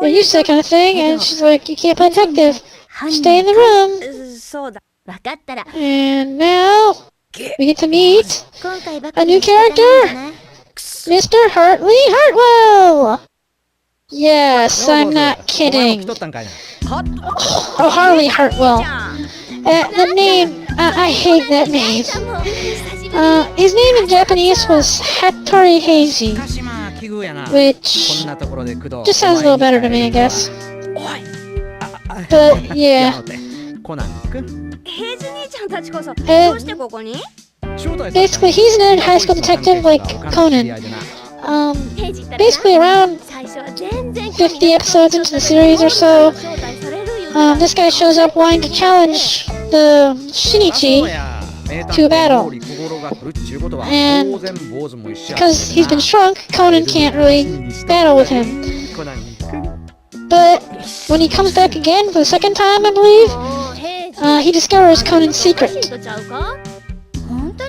You're used to that kind of thing, and she's like, you can't play detective. Stay in the room. And now, we get to meet a new character, Mr. Hartley Hartwell. Yes, I'm not kidding. Oh, Harley Hartwell. The name, I hate that name. His name in Japanese was Hattori Heiji, which just sounds a little better to me, I guess. But, yeah. Basically, he's an high school detective like Conan. Basically around 50 episodes into the series or so, this guy shows up wanting to challenge the Shinichi to a battle. And because he's been shrunk, Conan can't really battle with him. But when he comes back again for the second time, I believe, he discovers Conan's secret.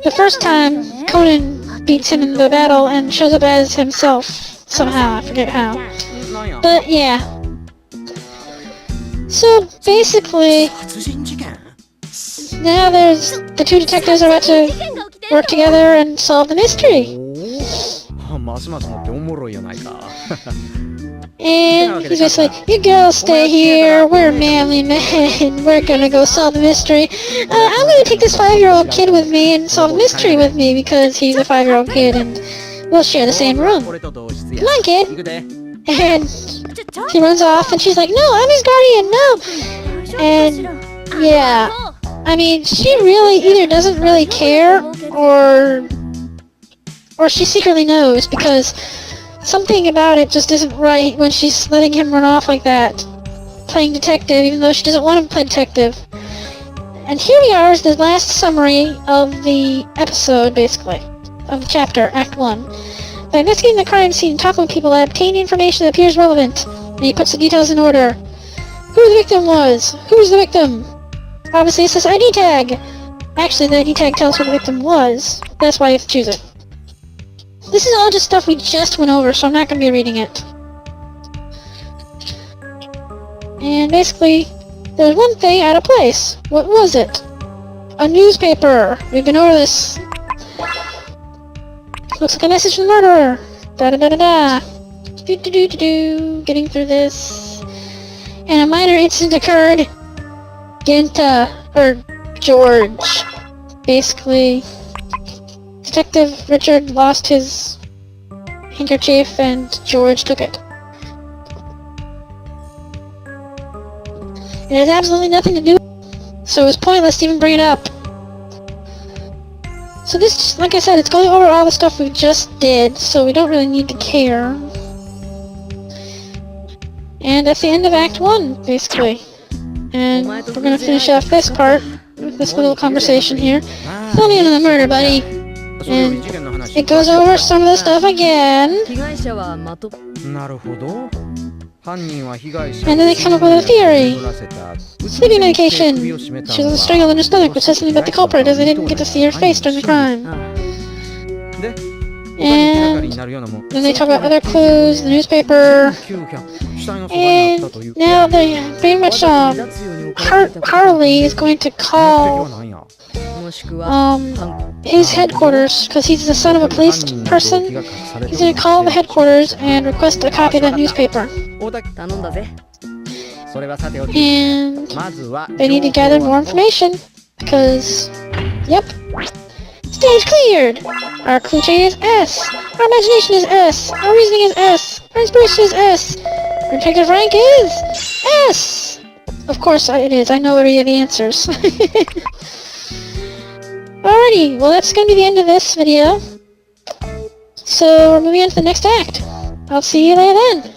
The first time, Conan beats him in the battle and shows up as himself somehow, I forget how. But yeah. So basically, now the two detectives are about to work together and solve the mystery. And he's just like, you girls stay here, we're manly men, we're gonna go solve the mystery. I'm gonna take this 5-year-old kid with me and solve the mystery with me because he's a 5-year-old kid and we'll share the same room. Come on, kid. And he runs off and she's like, no, I'm his guardian, no. And yeah, I mean, she really either doesn't really care or she secretly knows, because something about it just isn't right when she's letting him run off like that, playing detective, even though she doesn't want him to play detective. And here we are is the last summary of the episode, basically, of the chapter, Act 1. By investigating the crime scene and talking with people, I obtain information that appears relevant, and he puts the details in order. Who the victim was? Who's the victim? Obviously it's this ID tag. Actually, the ID tag tells who the victim was. That's why you have to choose it. This is all just stuff we just went over, so I'm not going to be reading it. And basically, there's one thing out of place. What was it? A newspaper. We've been over this. Looks like a message from the murderer. Da-da-da-da-da. Do-do-do-do-do. Getting through this. And a minor incident occurred. George. Basically, Detective Richard lost his handkerchief and George took it. It has absolutely nothing to do with it, so it was pointless to even bring it up. So this, like I said, it's going over all the stuff we just did, so we don't really need to care. And that's the end of Act 1, basically. And we're gonna finish off this part with this little conversation here. Fill me in on the murder, buddy. And it goes over some of the stuff again. And then they come up with a theory. Sleeping medication. She was strangled in her stomach, which says something about the culprit, as they didn't get to see her face during the crime. And then they talk about other clues, the newspaper. And now they pretty much Harley is going to call his headquarters, because he's the son of a police person. He's going to call the headquarters and request a copy of that newspaper. And they need to gather more information, because, yep, stage cleared! Our clue chain is S. Our imagination is S. Our reasoning is S. Our inspiration is S. Our detective rank is S! Of course it is. I know already the answers. Alrighty, well that's going to be the end of this video. So we're moving on to the next act. I'll see you later then.